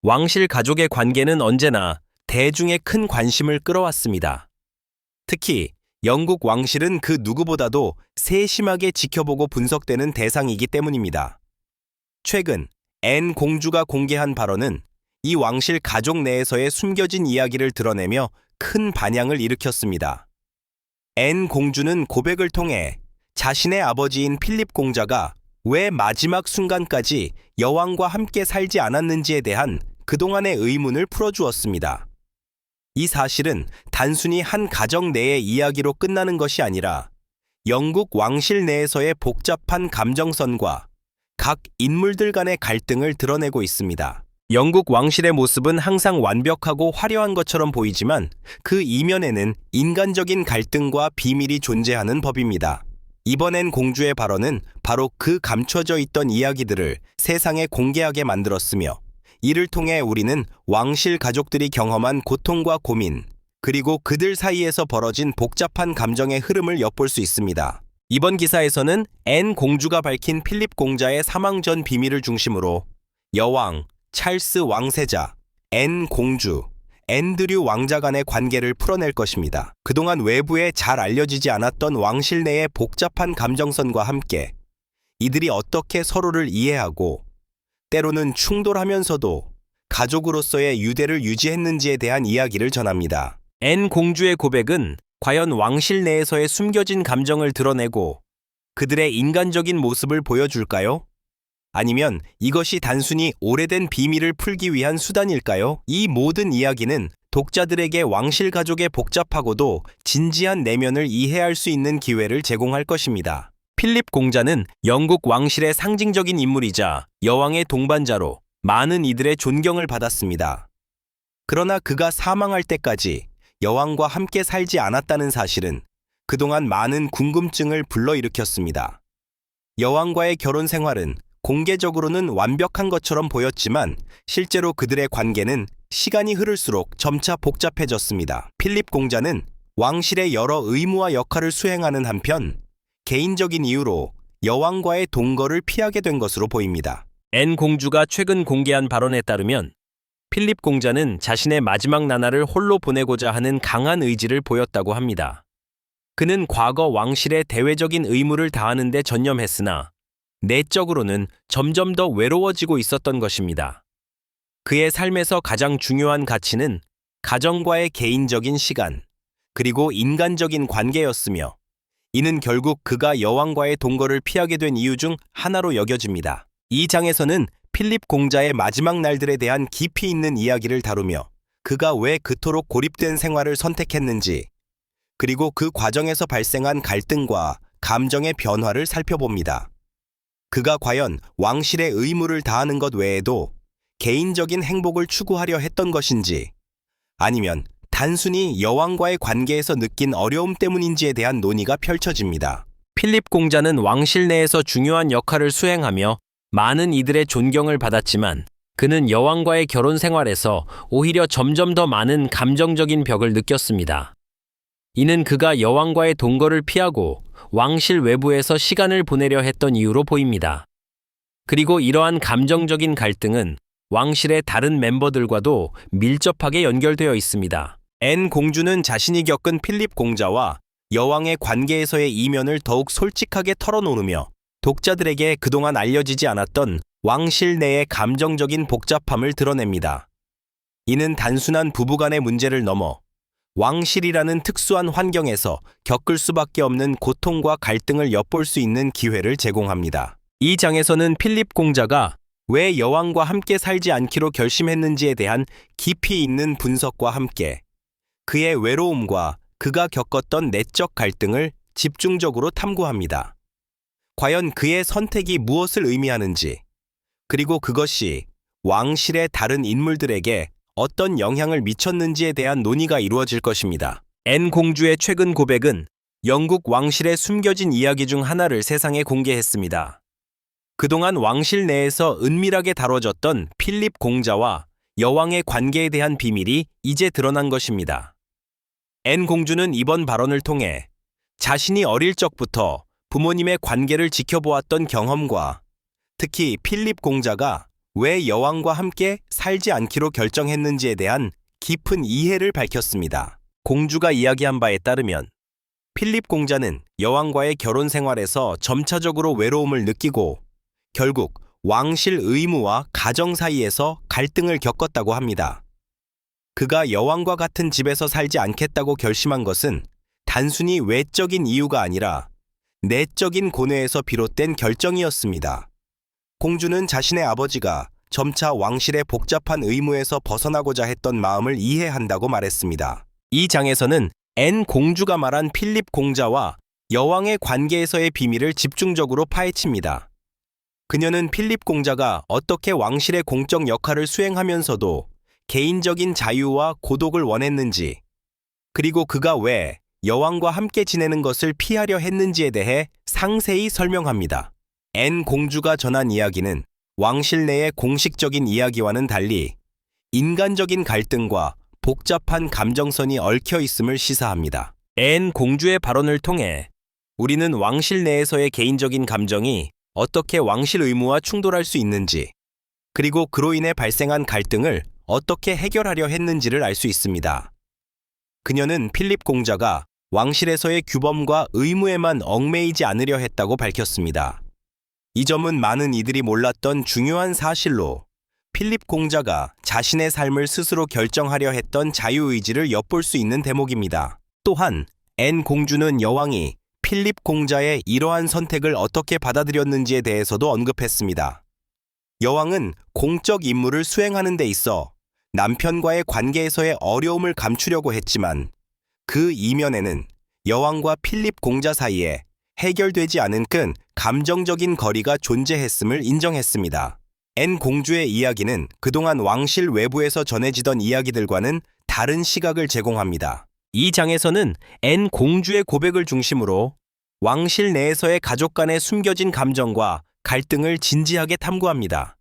왕실 가족의 관계는 언제나 대중의 큰 관심을 끌어왔습니다. 특히 영국 왕실은 그 누구보다도 세심하게 지켜보고 분석되는 대상이기 때문입니다. 최근 앤 공주가 공개한 발언은 이 왕실 가족 내에서의 숨겨진 이야기를 드러내며 큰 반향을 일으켰습니다. 앤 공주는 고백을 통해 자신의 아버지인 필립 공자가 왜 마지막 순간까지 여왕과 함께 살지 않았는지에 대한 그동안의 의문을 풀어주었습니다. 이 사실은 단순히 한 가정 내의 이야기로 끝나는 것이 아니라 영국 왕실 내에서의 복잡한 감정선과 각 인물들 간의 갈등을 드러내고 있습니다. 영국 왕실의 모습은 항상 완벽하고 화려한 것처럼 보이지만 그 이면에는 인간적인 갈등과 비밀이 존재하는 법입니다. 이번엔 공주의 발언은 바로 그 감춰져 있던 이야기들을 세상에 공개하게 만들었으며 이를 통해 우리는 왕실 가족들이 경험한 고통과 고민, 그리고 그들 사이에서 벌어진 복잡한 감정의 흐름을 엿볼 수 있습니다. 이번 기사에서는 앤 공주가 밝힌 필립 공자의 사망 전 비밀을 중심으로 여왕, 찰스 왕세자, 앤 공주, 앤드류 왕자 간의 관계를 풀어낼 것입니다. 그동안 외부에 잘 알려지지 않았던 왕실 내의 복잡한 감정선과 함께 이들이 어떻게 서로를 이해하고 때로는 충돌하면서도 가족으로서의 유대를 유지했는지에 대한 이야기를 전합니다. 앤 공주의 고백은 과연 왕실 내에서의 숨겨진 감정을 드러내고 그들의 인간적인 모습을 보여줄까요? 아니면 이것이 단순히 오래된 비밀을 풀기 위한 수단일까요? 이 모든 이야기는 독자들에게 왕실 가족의 복잡하고도 진지한 내면을 이해할 수 있는 기회를 제공할 것입니다. 필립 공자는 영국 왕실의 상징적인 인물이자 여왕의 동반자로 많은 이들의 존경을 받았습니다. 그러나 그가 사망할 때까지 여왕과 함께 살지 않았다는 사실은 그동안 많은 궁금증을 불러일으켰습니다. 여왕과의 결혼 생활은 공개적으로는 완벽한 것처럼 보였지만 실제로 그들의 관계는 시간이 흐를수록 점차 복잡해졌습니다. 필립 공자는 왕실의 여러 의무와 역할을 수행하는 한편 개인적인 이유로 여왕과의 동거를 피하게 된 것으로 보입니다. 앤 공주가 최근 공개한 발언에 따르면 필립 공자는 자신의 마지막 나날을 홀로 보내고자 하는 강한 의지를 보였다고 합니다. 그는 과거 왕실의 대외적인 의무를 다하는 데 전념했으나 내적으로는 점점 더 외로워지고 있었던 것입니다. 그의 삶에서 가장 중요한 가치는 가정과의 개인적인 시간, 그리고 인간적인 관계였으며 이는 결국 그가 여왕과의 동거를 피하게 된 이유 중 하나로 여겨집니다. 이 장에서는 필립 공자의 마지막 날들에 대한 깊이 있는 이야기를 다루며 그가 왜 그토록 고립된 생활을 선택했는지, 그리고 그 과정에서 발생한 갈등과 감정의 변화를 살펴봅니다. 그가 과연 왕실의 의무를 다하는 것 외에도 개인적인 행복을 추구하려 했던 것인지, 아니면 단순히 여왕과의 관계에서 느낀 어려움 때문인지에 대한 논의가 펼쳐집니다. 필립 공자는 왕실 내에서 중요한 역할을 수행하며 많은 이들의 존경을 받았지만 그는 여왕과의 결혼 생활에서 오히려 점점 더 많은 감정적인 벽을 느꼈습니다. 이는 그가 여왕과의 동거를 피하고 왕실 외부에서 시간을 보내려 했던 이유로 보입니다. 그리고 이러한 감정적인 갈등은 왕실의 다른 멤버들과도 밀접하게 연결되어 있습니다. 앤 공주는 자신이 겪은 필립 공자와 여왕의 관계에서의 이면을 더욱 솔직하게 털어놓으며 독자들에게 그동안 알려지지 않았던 왕실 내의 감정적인 복잡함을 드러냅니다. 이는 단순한 부부간의 문제를 넘어 왕실이라는 특수한 환경에서 겪을 수밖에 없는 고통과 갈등을 엿볼 수 있는 기회를 제공합니다. 이 장에서는 필립 공자가 왜 여왕과 함께 살지 않기로 결심했는지에 대한 깊이 있는 분석과 함께 그의 외로움과 그가 겪었던 내적 갈등을 집중적으로 탐구합니다. 과연 그의 선택이 무엇을 의미하는지, 그리고 그것이 왕실의 다른 인물들에게 어떤 영향을 미쳤는지에 대한 논의가 이루어질 것입니다. 앤 공주의 최근 고백은 영국 왕실의 숨겨진 이야기 중 하나를 세상에 공개했습니다. 그동안 왕실 내에서 은밀하게 다뤄졌던 필립 공자와 여왕의 관계에 대한 비밀이 이제 드러난 것입니다. 앤 공주는 이번 발언을 통해 자신이 어릴 적부터 부모님의 관계를 지켜보았던 경험과 특히 필립 공자가 왜 여왕과 함께 살지 않기로 결정했는지에 대한 깊은 이해를 밝혔습니다. 공주가 이야기한 바에 따르면 필립 공자는 여왕과의 결혼 생활에서 점차적으로 외로움을 느끼고 결국 왕실 의무와 가정 사이에서 갈등을 겪었다고 합니다. 그가 여왕과 같은 집에서 살지 않겠다고 결심한 것은 단순히 외적인 이유가 아니라 내적인 고뇌에서 비롯된 결정이었습니다. 공주는 자신의 아버지가 점차 왕실의 복잡한 의무에서 벗어나고자 했던 마음을 이해한다고 말했습니다. 이 장에서는 앤 공주가 말한 필립 공자와 여왕의 관계에서의 비밀을 집중적으로 파헤칩니다. 그녀는 필립 공자가 어떻게 왕실의 공적 역할을 수행하면서도 개인적인 자유와 고독을 원했는지, 그리고 그가 왜 여왕과 함께 지내는 것을 피하려 했는지에 대해 상세히 설명합니다. 앤 공주가 전한 이야기는 왕실 내의 공식적인 이야기와는 달리 인간적인 갈등과 복잡한 감정선이 얽혀 있음을 시사합니다. 앤 공주의 발언을 통해 우리는 왕실 내에서의 개인적인 감정이 어떻게 왕실 의무와 충돌할 수 있는지, 그리고 그로 인해 발생한 갈등을 어떻게 해결하려 했는지를 알 수 있습니다. 그녀는 필립 공자가 왕실에서의 규범과 의무에만 얽매이지 않으려 했다고 밝혔습니다. 이 점은 많은 이들이 몰랐던 중요한 사실로 필립 공자가 자신의 삶을 스스로 결정하려 했던 자유의지를 엿볼 수 있는 대목입니다. 또한 앤 공주는 여왕이 필립 공자의 이러한 선택을 어떻게 받아들였는지에 대해서도 언급했습니다. 여왕은 공적 임무를 수행하는 데 있어 남편과의 관계에서의 어려움을 감추려고 했지만 그 이면에는 여왕과 필립 공자 사이에 해결되지 않은 큰 감정적인 거리가 존재했음을 인정했습니다. 앤 공주의 이야기는 그동안 왕실 외부에서 전해지던 이야기들과는 다른 시각을 제공합니다. 이 장에서는 앤 공주의 고백을 중심으로 왕실 내에서의 가족 간의 숨겨진 감정과 갈등을 진지하게 탐구합니다.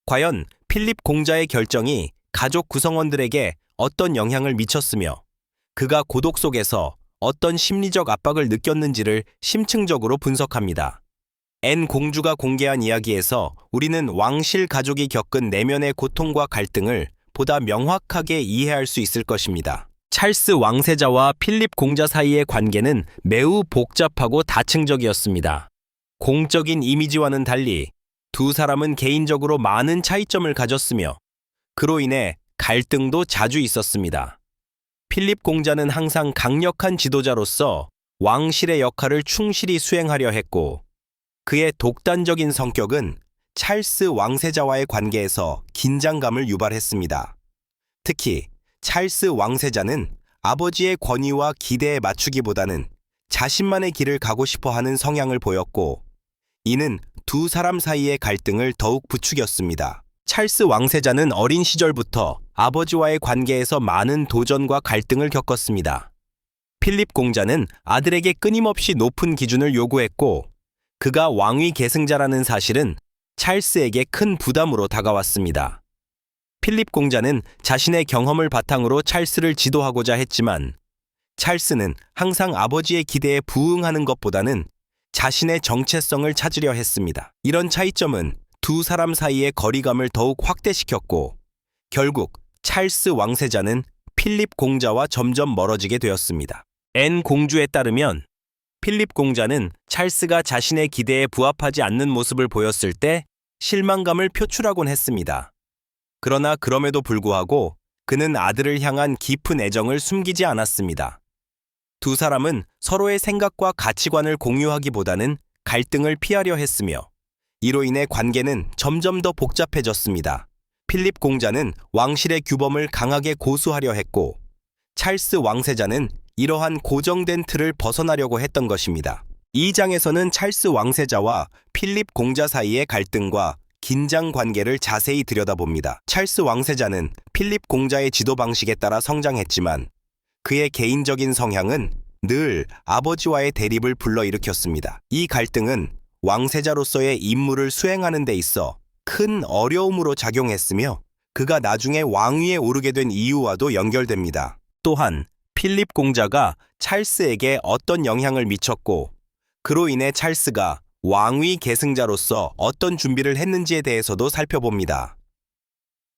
과연 필립 공자의 결정이 가족 구성원들에게 어떤 영향을 미쳤으며 그가 고독 속에서 어떤 심리적 압박을 느꼈는지를 심층적으로 분석합니다. 앤 공주가 공개한 이야기에서 우리는 왕실 가족이 겪은 내면의 고통과 갈등을 보다 명확하게 이해할 수 있을 것입니다. 찰스 왕세자와 필립 공자 사이의 관계는 매우 복잡하고 다층적이었습니다. 공적인 이미지와는 달리 두 사람은 개인적으로 많은 차이점을 가졌으며 그로 인해 갈등도 자주 있었습니다. 필립 공자는 항상 강력한 지도자로서 왕실의 역할을 충실히 수행하려 했고 그의 독단적인 성격은 찰스 왕세자와의 관계에서 긴장감을 유발했습니다. 특히 찰스 왕세자는 아버지의 권위와 기대에 맞추기보다는 자신만의 길을 가고 싶어 하는 성향을 보였고 이는 두 사람 사이의 갈등을 더욱 부추겼습니다. 찰스 왕세자는 어린 시절부터 아버지와의 관계에서 많은 도전과 갈등을 겪었습니다. 필립 공자는 아들에게 끊임없이 높은 기준을 요구했고 그가 왕위 계승자라는 사실은 찰스에게 큰 부담으로 다가왔습니다. 필립 공자는 자신의 경험을 바탕으로 찰스를 지도하고자 했지만 찰스는 항상 아버지의 기대에 부응하는 것보다는 자신의 정체성을 찾으려 했습니다. 이런 차이점은 두 사람 사이의 거리감을 더욱 확대시켰고 결국 찰스 왕세자는 필립 공자와 점점 멀어지게 되었습니다. 앤 공주에 따르면 필립 공자는 찰스가 자신의 기대에 부합하지 않는 모습을 보였을 때 실망감을 표출하곤 했습니다. 그러나 그럼에도 불구하고 그는 아들을 향한 깊은 애정을 숨기지 않았습니다. 두 사람은 서로의 생각과 가치관을 공유하기보다는 갈등을 피하려 했으며 이로 인해 관계는 점점 더 복잡해졌습니다. 필립 공자는 왕실의 규범을 강하게 고수하려 했고 찰스 왕세자는 이러한 고정된 틀을 벗어나려고 했던 것입니다. 이 장에서는 찰스 왕세자와 필립 공자 사이의 갈등과 긴장 관계를 자세히 들여다봅니다. 찰스 왕세자는 필립 공자의 지도 방식에 따라 성장했지만 그의 개인적인 성향은 늘 아버지와의 대립을 불러일으켰습니다. 이 갈등은 왕세자로서의 임무를 수행하는 데 있어 큰 어려움으로 작용했으며 그가 나중에 왕위에 오르게 된 이유와도 연결됩니다. 또한 필립 공자가 찰스에게 어떤 영향을 미쳤고 그로 인해 찰스가 왕위 계승자로서 어떤 준비를 했는지에 대해서도 살펴봅니다.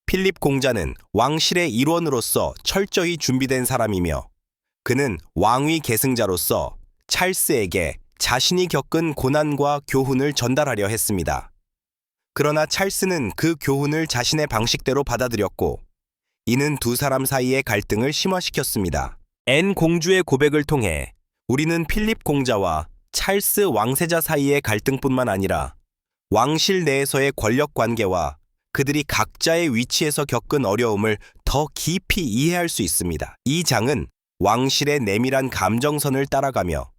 필립 공자는 왕실의 일원으로서 철저히 준비된 사람이며 그는 왕위 계승자로서 찰스에게 자신이 겪은 고난과 교훈을 전달하려 했습니다. 그러나 찰스는 그 교훈을 자신의 방식대로 받아들였고 이는 두 사람 사이의 갈등을 심화시켰습니다. 앤 공주의 고백을 통해 우리는 필립 공자와 찰스 왕세자 사이의 갈등뿐만 아니라 왕실 내에서의 권력 관계와 그들이 각자의 위치에서 겪은 어려움을 더 깊이 이해할 수 있습니다. 이 장은 왕실의 내밀한 감정선을 따라가며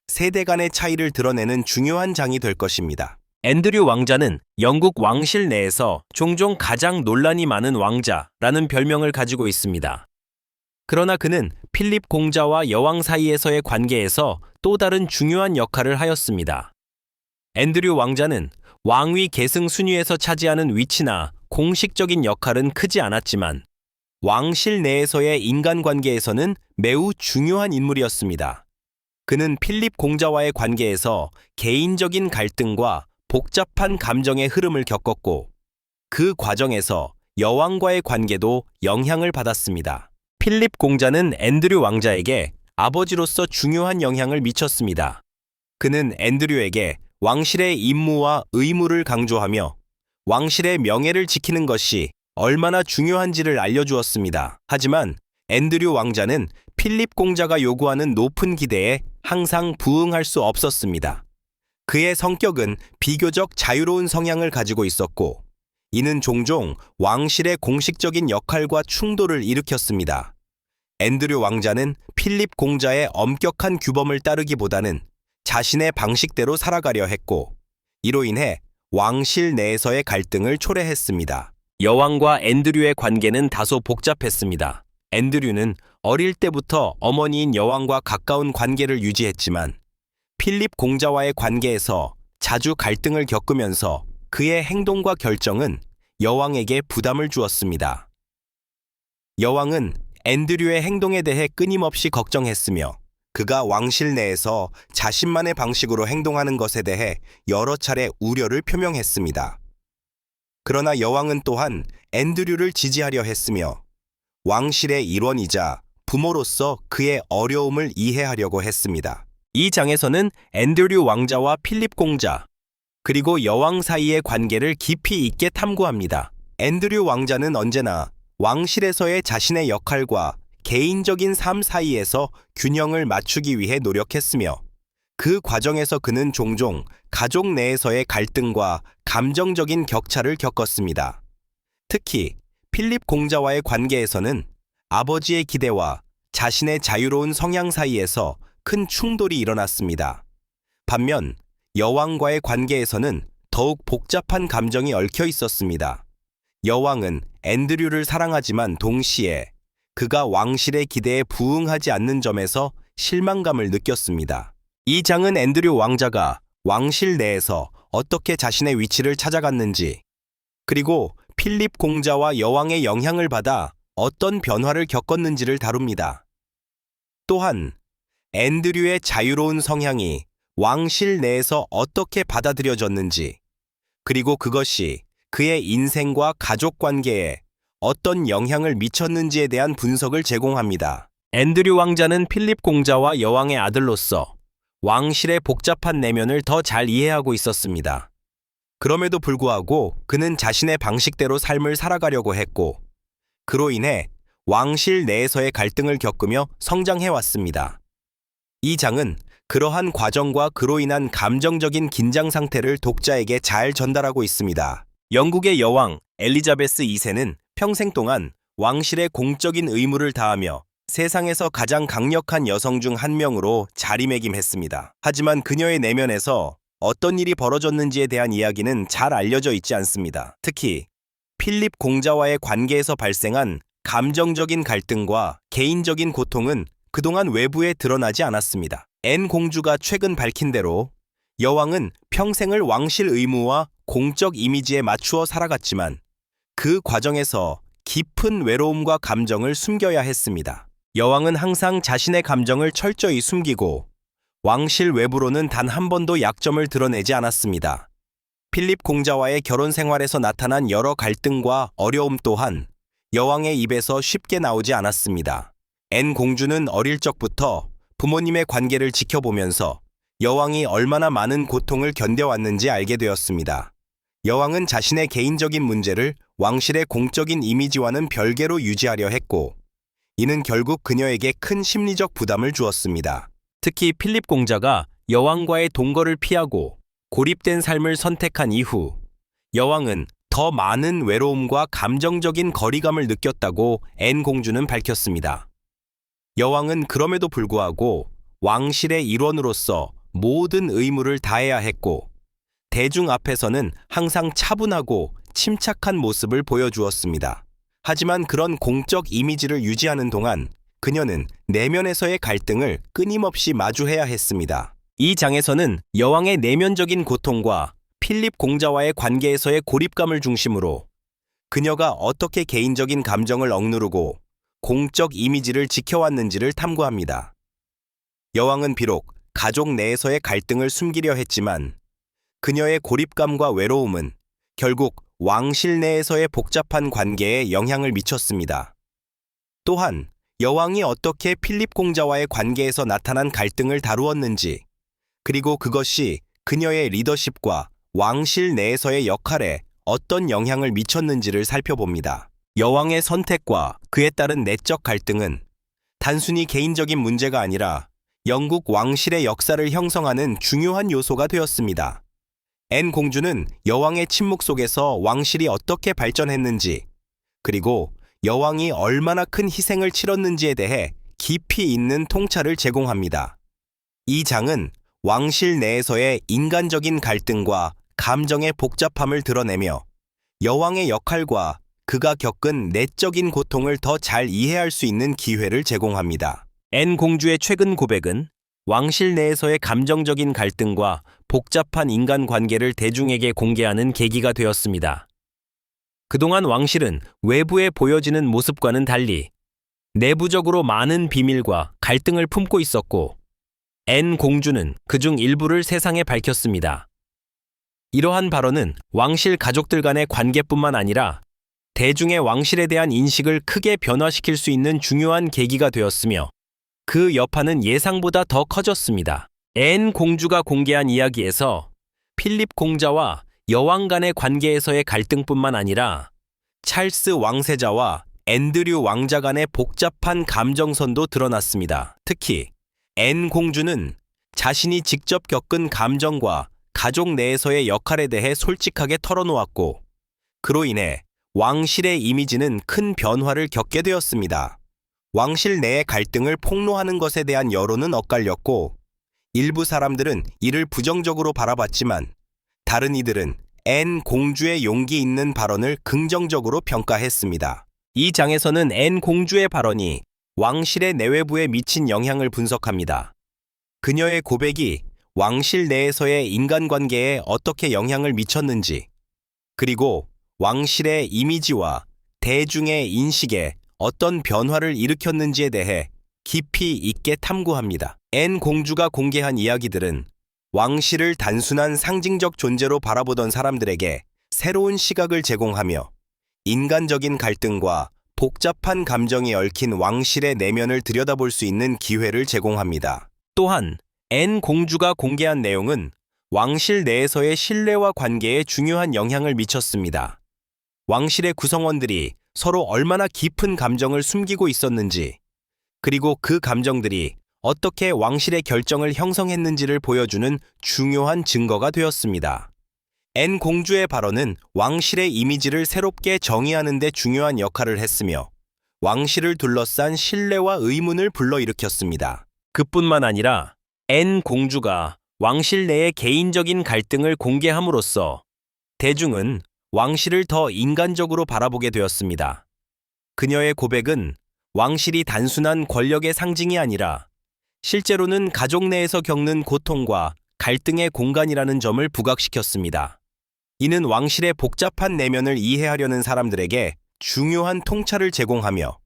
세대 간의 차이를 드러내는 중요한 장이 될 것입니다. 앤드류 왕자는 영국 왕실 내에서 종종 가장 논란이 많은 왕자라는 별명을 가지고 있습니다. 그러나 그는 필립 공자와 여왕 사이에서의 관계에서 또 다른 중요한 역할을 하였습니다. 앤드류 왕자는 왕위 계승 순위에서 차지하는 위치나 공식적인 역할은 크지 않았지만 왕실 내에서의 인간관계에서는 매우 중요한 인물이었습니다. 그는 필립 공자와의 관계에서 개인적인 갈등과 복잡한 감정의 흐름을 겪었고 그 과정에서 여왕과의 관계도 영향을 받았습니다. 필립 공자는 앤드류 왕자에게 아버지로서 중요한 영향을 미쳤습니다. 그는 앤드류에게 왕실의 임무와 의무를 강조하며 왕실의 명예를 지키는 것이 얼마나 중요한지를 알려주었습니다. 하지만 앤드류 왕자는 필립 공자가 요구하는 높은 기대에 항상 부응할 수 없었습니다. 그의 성격은 비교적 자유로운 성향을 가지고 있었고 이는 종종 왕실의 공식적인 역할과 충돌을 일으켰습니다. 앤드류 왕자는 필립 공자의 엄격한 규범을 따르기보다는 자신의 방식대로 살아가려 했고 이로 인해 왕실 내에서의 갈등을 초래했습니다. 여왕과 앤드류의 관계는 다소 복잡했습니다. 앤드류는 어릴 때부터 어머니인 여왕과 가까운 관계를 유지했지만 필립 공자와의 관계에서 자주 갈등을 겪으면서 그의 행동과 결정은 여왕에게 부담을 주었습니다. 여왕은 앤드류의 행동에 대해 끊임없이 걱정했으며 그가 왕실 내에서 자신만의 방식으로 행동하는 것에 대해 여러 차례 우려를 표명했습니다. 그러나 여왕은 또한 앤드류를 지지하려 했으며 왕실의 일원이자 부모로서 그의 어려움을 이해하려고 했습니다. 이 장에서는 앤드류 왕자와 필립 공자, 그리고 여왕 사이의 관계를 깊이 있게 탐구합니다. 앤드류 왕자는 언제나 왕실에서의 자신의 역할과 개인적인 삶 사이에서 균형을 맞추기 위해 노력했으며 그 과정에서 그는 종종 가족 내에서의 갈등과 감정적인 격차를 겪었습니다. 특히 필립 공자와의 관계에서는 아버지의 기대와 자신의 자유로운 성향 사이에서 큰 충돌이 일어났습니다. 반면 여왕과의 관계에서는 더욱 복잡한 감정이 얽혀 있었습니다. 여왕은 앤드류를 사랑하지만 동시에 그가 왕실의 기대에 부응하지 않는 점에서 실망감을 느꼈습니다. 이 장은 앤드류 왕자가 왕실 내에서 어떻게 자신의 위치를 찾아갔는지, 그리고 필립 공자와 여왕의 영향을 받아 어떤 변화를 겪었는지를 다룹니다. 또한 앤드류의 자유로운 성향이 왕실 내에서 어떻게 받아들여졌는지, 그리고 그것이 그의 인생과 가족 관계에 어떤 영향을 미쳤는지에 대한 분석을 제공합니다. 앤드류 왕자는 필립 공자와 여왕의 아들로서 왕실의 복잡한 내면을 더 잘 이해하고 있었습니다. 그럼에도 불구하고 그는 자신의 방식대로 삶을 살아가려고 했고, 그로 인해 왕실 내에서의 갈등을 겪으며 성장해왔습니다. 이 장은 그러한 과정과 그로 인한 감정적인 긴장 상태를 독자에게 잘 전달하고 있습니다. 영국의 여왕 엘리자베스 2세는 평생 동안 왕실의 공적인 의무를 다하며 세상에서 가장 강력한 여성 중 한 명으로 자리매김했습니다. 하지만 그녀의 내면에서 어떤 일이 벌어졌는지에 대한 이야기는 잘 알려져 있지 않습니다. 특히 필립 공자와의 관계에서 발생한 감정적인 갈등과 개인적인 고통은 그동안 외부에 드러나지 않았습니다. 앤 공주가 최근 밝힌 대로 여왕은 평생을 왕실 의무와 공적 이미지에 맞추어 살아갔지만 그 과정에서 깊은 외로움과 감정을 숨겨야 했습니다. 여왕은 항상 자신의 감정을 철저히 숨기고 왕실 외부로는 단 한 번도 약점을 드러내지 않았습니다. 필립 공자와의 결혼 생활에서 나타난 여러 갈등과 어려움 또한 여왕의 입에서 쉽게 나오지 않았습니다. 앤 공주는 어릴 적부터 부모님의 관계를 지켜보면서 여왕이 얼마나 많은 고통을 견뎌왔는지 알게 되었습니다. 여왕은 자신의 개인적인 문제를 왕실의 공적인 이미지와는 별개로 유지하려 했고, 이는 결국 그녀에게 큰 심리적 부담을 주었습니다. 특히 필립 공자가 여왕과의 동거를 피하고 고립된 삶을 선택한 이후 여왕은 더 많은 외로움과 감정적인 거리감을 느꼈다고 앤 공주는 밝혔습니다. 여왕은 그럼에도 불구하고 왕실의 일원으로서 모든 의무를 다해야 했고, 대중 앞에서는 항상 차분하고 침착한 모습을 보여주었습니다. 하지만 그런 공적 이미지를 유지하는 동안 그녀는 내면에서의 갈등을 끊임없이 마주해야 했습니다. 이 장에서는 여왕의 내면적인 고통과 필립 공자와의 관계에서의 고립감을 중심으로 그녀가 어떻게 개인적인 감정을 억누르고 공적 이미지를 지켜왔는지를 탐구합니다. 여왕은 비록 가족 내에서의 갈등을 숨기려 했지만 그녀의 고립감과 외로움은 결국 왕실 내에서의 복잡한 관계에 영향을 미쳤습니다. 또한 여왕이 어떻게 필립 공자와의 관계에서 나타난 갈등을 다루었는지, 그리고 그것이 그녀의 리더십과 왕실 내에서의 역할에 어떤 영향을 미쳤는지를 살펴봅니다. 여왕의 선택과 그에 따른 내적 갈등은 단순히 개인적인 문제가 아니라 영국 왕실의 역사를 형성하는 중요한 요소가 되었습니다. 앤 공주는 여왕의 침묵 속에서 왕실이 어떻게 발전했는지, 그리고 여왕이 얼마나 큰 희생을 치렀는지에 대해 깊이 있는 통찰을 제공합니다. 이 장은 왕실 내에서의 인간적인 갈등과 감정의 복잡함을 드러내며 여왕의 역할과 그가 겪은 내적인 고통을 더 잘 이해할 수 있는 기회를 제공합니다. 앤 공주의 최근 고백은 왕실 내에서의 감정적인 갈등과 복잡한 인간관계를 대중에게 공개하는 계기가 되었습니다. 그동안 왕실은 외부에 보여지는 모습과는 달리 내부적으로 많은 비밀과 갈등을 품고 있었고, 앤 공주는 그중 일부를 세상에 밝혔습니다. 이러한 발언은 왕실 가족들 간의 관계뿐만 아니라 대중의 왕실에 대한 인식을 크게 변화시킬 수 있는 중요한 계기가 되었으며, 그 여파는 예상보다 더 커졌습니다. 앤 공주가 공개한 이야기에서 필립 공자와 여왕 간의 관계에서의 갈등뿐만 아니라 찰스 왕세자와 앤드류 왕자 간의 복잡한 감정선도 드러났습니다. 특히 앤 공주는 자신이 직접 겪은 감정과 가족 내에서의 역할에 대해 솔직하게 털어놓았고, 그로 인해 왕실의 이미지는 큰 변화를 겪게 되었습니다. 왕실 내의 갈등을 폭로하는 것에 대한 여론은 엇갈렸고, 일부 사람들은 이를 부정적으로 바라봤지만 다른 이들은 앤 공주의 용기 있는 발언을 긍정적으로 평가했습니다. 이 장에서는 앤 공주의 발언이 왕실의 내외부에 미친 영향을 분석합니다. 그녀의 고백이 왕실 내에서의 인간관계에 어떻게 영향을 미쳤는지, 그리고 왕실의 이미지와 대중의 인식에 어떤 변화를 일으켰는지에 대해 깊이 있게 탐구합니다. 앤 공주가 공개한 이야기들은 왕실을 단순한 상징적 존재로 바라보던 사람들에게 새로운 시각을 제공하며 인간적인 갈등과 복잡한 감정이 얽힌 왕실의 내면을 들여다볼 수 있는 기회를 제공합니다. 또한 앤 공주가 공개한 내용은 왕실 내에서의 신뢰와 관계에 중요한 영향을 미쳤습니다. 왕실의 구성원들이 서로 얼마나 깊은 감정을 숨기고 있었는지, 그리고 그 감정들이 어떻게 왕실의 결정을 형성했는지를 보여주는 중요한 증거가 되었습니다. 앤 공주의 발언은 왕실의 이미지를 새롭게 정의하는 데 중요한 역할을 했으며 왕실을 둘러싼 신뢰와 의문을 불러일으켰습니다. 그뿐만 아니라 앤 공주가 왕실 내의 개인적인 갈등을 공개함으로써 대중은 왕실을 더 인간적으로 바라보게 되었습니다. 그녀의 고백은 왕실이 단순한 권력의 상징이 아니라 실제로는 가족 내에서 겪는 고통과 갈등의 공간이라는 점을 부각시켰습니다. 이는 왕실의 복잡한 내면을 이해하려는 사람들에게 중요한 통찰을 제공하며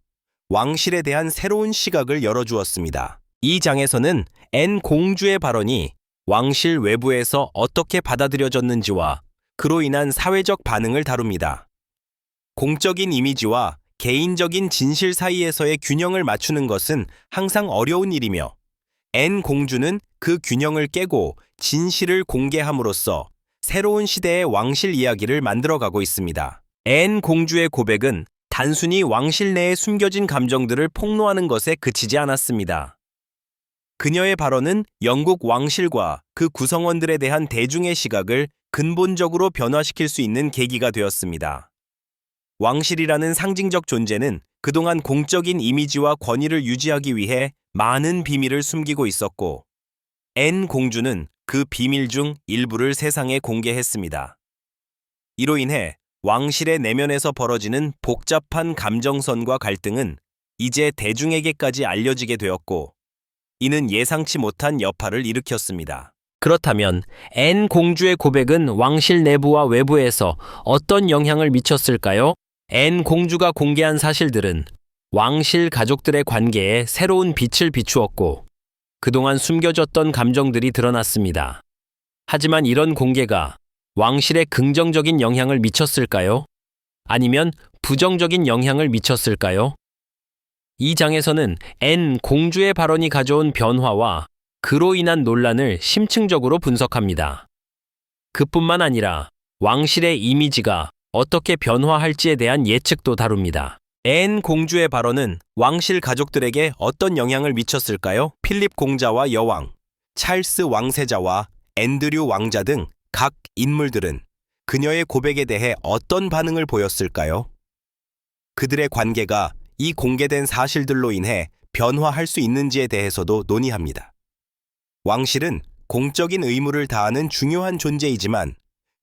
왕실에 대한 새로운 시각을 열어주었습니다. 이 장에서는 N 공주의 발언이 왕실 외부에서 어떻게 받아들여졌는지와 그로 인한 사회적 반응을 다룹니다. 공적인 이미지와 개인적인 진실 사이에서의 균형을 맞추는 것은 항상 어려운 일이며 N 공주는 그 균형을 깨고 진실을 공개함으로써 새로운 시대의 왕실 이야기를 만들어가고 있습니다. N 공주의 고백은 단순히 왕실 내에 숨겨진 감정들을 폭로하는 것에 그치지 않았습니다. 그녀의 발언은 영국 왕실과 그 구성원들에 대한 대중의 시각을 근본적으로 변화시킬 수 있는 계기가 되었습니다. 왕실이라는 상징적 존재는 그동안 공적인 이미지와 권위를 유지하기 위해 많은 비밀을 숨기고 있었고, N 공주는 그 비밀 중 일부를 세상에 공개했습니다. 이로 인해 왕실의 내면에서 벌어지는 복잡한 감정선과 갈등은 이제 대중에게까지 알려지게 되었고, 이는 예상치 못한 여파를 일으켰습니다. 그렇다면 N 공주의 고백은 왕실 내부와 외부에서 어떤 영향을 미쳤을까요? N 공주가 공개한 사실들은 왕실 가족들의 관계에 새로운 빛을 비추었고, 그동안 숨겨졌던 감정들이 드러났습니다. 하지만 이런 공개가 왕실에 긍정적인 영향을 미쳤을까요? 아니면 부정적인 영향을 미쳤을까요? 이 장에서는 N 공주의 발언이 가져온 변화와 그로 인한 논란을 심층적으로 분석합니다. 그뿐만 아니라 왕실의 이미지가 어떻게 변화할지에 대한 예측도 다룹니다. N 공주의 발언은 왕실 가족들에게 어떤 영향을 미쳤을까요? 필립 공자와 여왕, 찰스 왕세자와 앤드류 왕자 등 각 인물들은 그녀의 고백에 대해 어떤 반응을 보였을까요? 그들의 관계가 이 공개된 사실들로 인해 변화할 수 있는지에 대해서도 논의합니다. 왕실은 공적인 의무를 다하는 중요한 존재이지만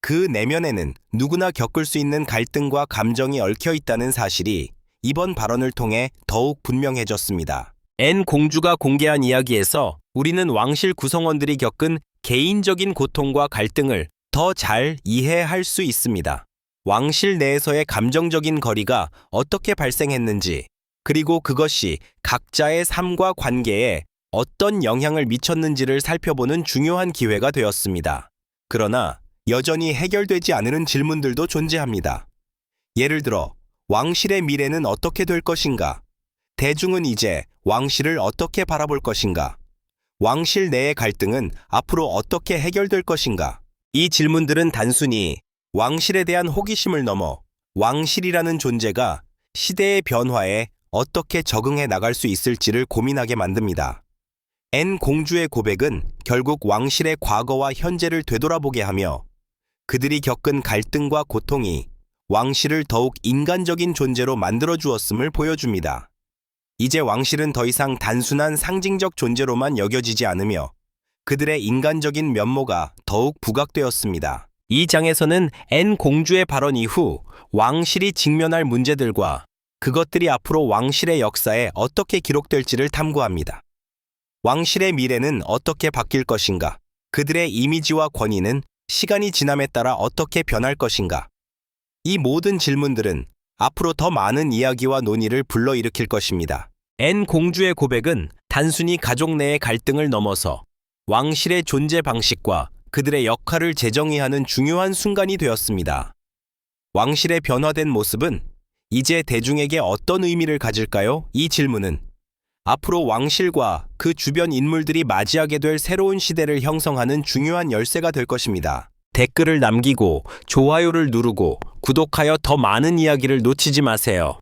그 내면에는 누구나 겪을 수 있는 갈등과 감정이 얽혀 있다는 사실이 이번 발언을 통해 더욱 분명해졌습니다. N 공주가 공개한 이야기에서 우리는 왕실 구성원들이 겪은 개인적인 고통과 갈등을 더 잘 이해할 수 있습니다. 왕실 내에서의 감정적인 거리가 어떻게 발생했는지, 그리고 그것이 각자의 삶과 관계에 어떤 영향을 미쳤는지를 살펴보는 중요한 기회가 되었습니다. 그러나 여전히 해결되지 않은 질문들도 존재합니다. 예를 들어, 왕실의 미래는 어떻게 될 것인가? 대중은 이제 왕실을 어떻게 바라볼 것인가? 왕실 내의 갈등은 앞으로 어떻게 해결될 것인가? 이 질문들은 단순히 왕실에 대한 호기심을 넘어 왕실이라는 존재가 시대의 변화에 어떻게 적응해 나갈 수 있을지를 고민하게 만듭니다. N 공주의 고백은 결국 왕실의 과거와 현재를 되돌아보게 하며 그들이 겪은 갈등과 고통이 왕실을 더욱 인간적인 존재로 만들어 주었음을 보여줍니다. 이제 왕실은 더 이상 단순한 상징적 존재로만 여겨지지 않으며 그들의 인간적인 면모가 더욱 부각되었습니다. 이 장에서는 N 공주의 발언 이후 왕실이 직면할 문제들과 그것들이 앞으로 왕실의 역사에 어떻게 기록될지를 탐구합니다. 왕실의 미래는 어떻게 바뀔 것인가? 그들의 이미지와 권위는 시간이 지남에 따라 어떻게 변할 것인가? 이 모든 질문들은 앞으로 더 많은 이야기와 논의를 불러일으킬 것입니다. N 공주의 고백은 단순히 가족 내의 갈등을 넘어서 왕실의 존재 방식과 그들의 역할을 재정의하는 중요한 순간이 되었습니다. 왕실의 변화된 모습은 이제 대중에게 어떤 의미를 가질까요? 이 질문은 앞으로 왕실과 그 주변 인물들이 맞이하게 될 새로운 시대를 형성하는 중요한 열쇠가 될 것입니다. 댓글을 남기고 좋아요를 누르고 구독하여 더 많은 이야기를 놓치지 마세요.